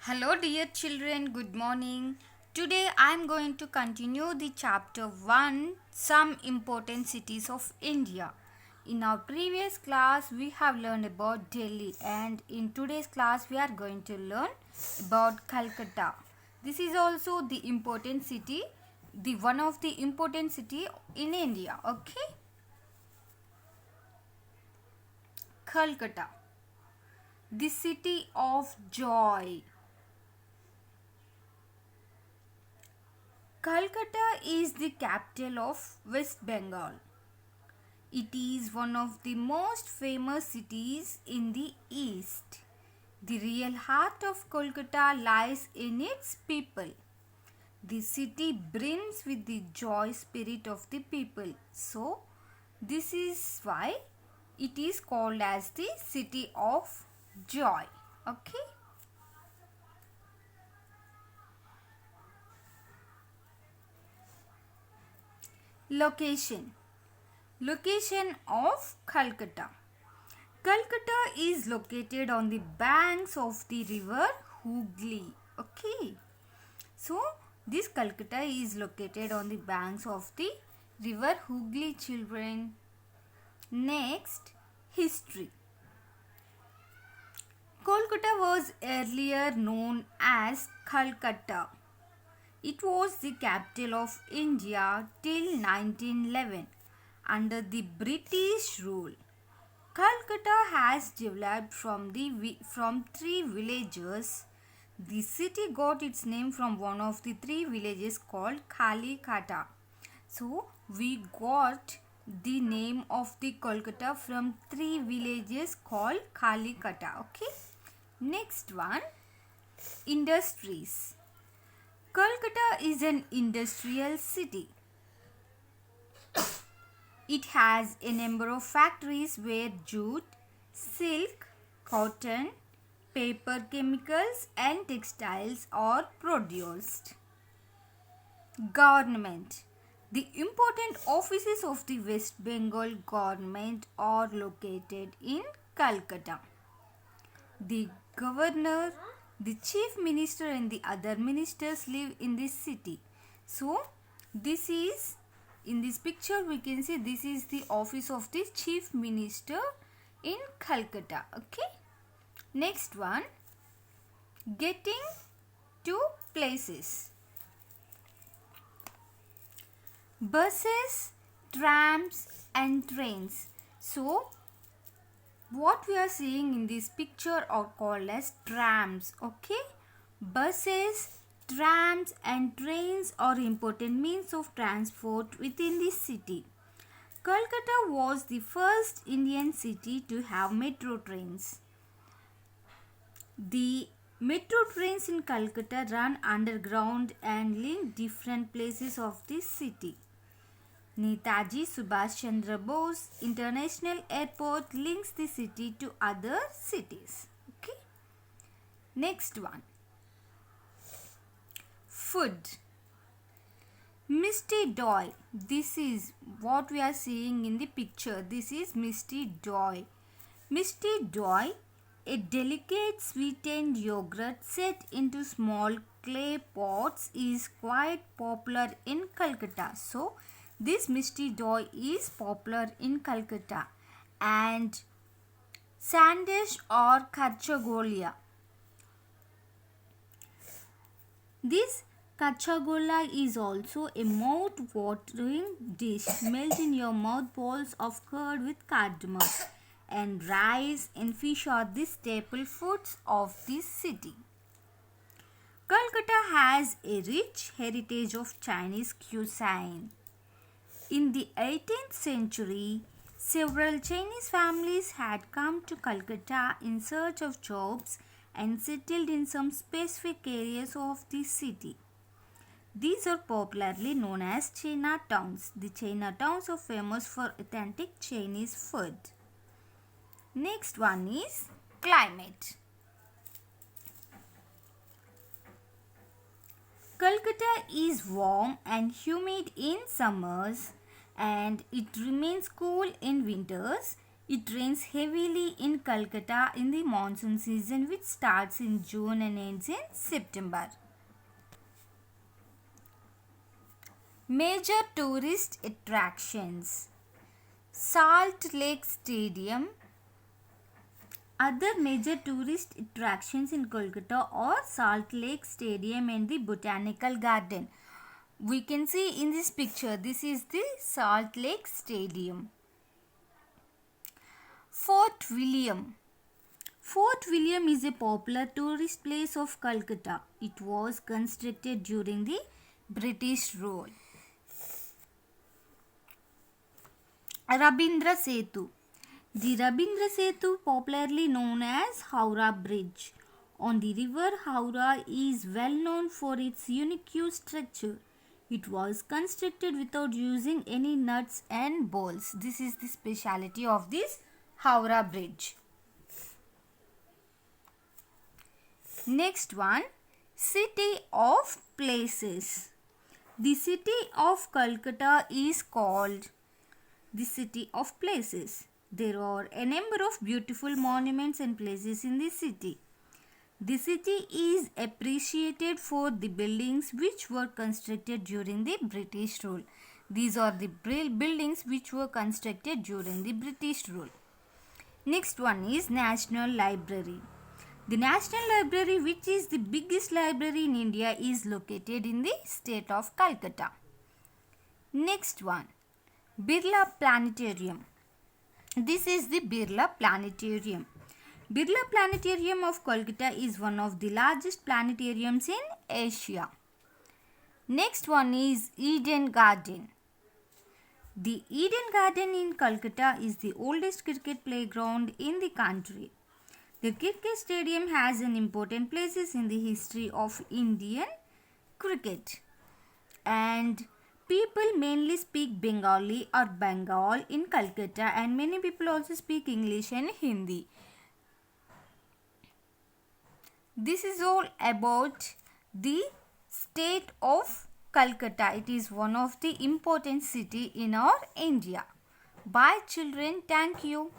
Hello, dear children, good morning. Today I am going to continue the chapter 1 Some Important Cities of India. In our previous class, we have learned about Delhi, and in today's class, we are going to learn about Calcutta. This is also the important city, the one of the important city in India. Okay, Calcutta, the city of joy. Calcutta is the capital of West Bengal. It is one of the most famous cities in the East. The real heart of Kolkata lies in its people. The city brims with the joy spirit of the people. So, this is why it is called as the city of joy. Okay? Location. Location of Calcutta. Calcutta is located on the banks of the river Hooghly. Okay. So, this Calcutta is located on the banks of the river Hooghly, children. Next, history. Kolkata was earlier known as Calcutta. It was the capital of India till 1911 under the British rule. Calcutta has developed from three villages. The city got its name from one of the three villages called Kalikata. So we got the name of the Kolkata from three villages called Kalikata. Okay. Next one, industries. Kolkata is an industrial city. It has a number of factories where jute, silk, cotton, paper chemicals and textiles are produced. Government. The important offices of the West Bengal government are located in Calcutta. The governor, the chief minister and the other ministers live in this city. So, this is, in this picture we can see this is the office of the chief minister in Calcutta. Okay. Next one, getting to places. Buses, trams and trains. So, what we are seeing in this picture are called as trams. Okay. Buses, trams and trains are important means of transport within the city. Calcutta was the first Indian city to have metro trains. The metro trains in Calcutta run underground and link different places of the city. Netaji Subhash Chandra Bose International Airport links the city to other cities. Okay. Next one. Food. Misty Doi. This is what we are seeing in the picture. This is Misty Doi. Misty Doi, a delicate sweetened yogurt set into small clay pots, is quite popular in Calcutta. So, this Misty Doi is popular in Calcutta. And Sandesh or Kachagolia. This Kachagola is also a mouth-watering dish. Melt in your mouth balls of curd with cardamom. And rice and fish are the staple foods of this city. Calcutta has a rich heritage of Chinese cuisine. In the 18th century, several Chinese families had come to Calcutta in search of jobs and settled in some specific areas of the city. These are popularly known as Chinatowns. The Chinatowns are famous for authentic Chinese food. Next one is climate. Calcutta is warm and humid in summers and it remains cool in winters. It rains heavily in Calcutta in the monsoon season, which starts in June and ends in September. Major tourist attractions: Salt Lake Stadium. Other major tourist attractions in Kolkata are Salt Lake Stadium and the Botanical Garden. We can see in this picture, this is the Salt Lake Stadium. Fort William. Fort William is a popular tourist place of Calcutta. It was constructed during the British rule. Rabindra Setu. The Rabindra Setu, popularly known as Howrah Bridge on the river Howrah, is well known for its unique structure. It was constructed without using any nuts and bolts. This is the speciality of this Howrah Bridge. Next one, City of Places. The city of Calcutta is called the City of Places. There are a number of beautiful monuments and places in the city. The city is appreciated for the buildings which were constructed during the British rule. These are the buildings which were constructed during the British rule. Next one is National Library. The National Library, which is the biggest library in India, is located in the state of Calcutta. Next one, Birla Planetarium. This is the Birla Planetarium. Birla Planetarium of Kolkata is one of the largest planetariums in Asia. Next one is Eden Garden. The Eden Garden in Kolkata is the oldest cricket playground in the country. The cricket stadium has an important place in the history of Indian cricket. And people mainly speak Bengali or Bengal in Calcutta, and many people also speak English and Hindi. This is all about the state of Calcutta. It is one of the important city in our India. Bye children. Thank you.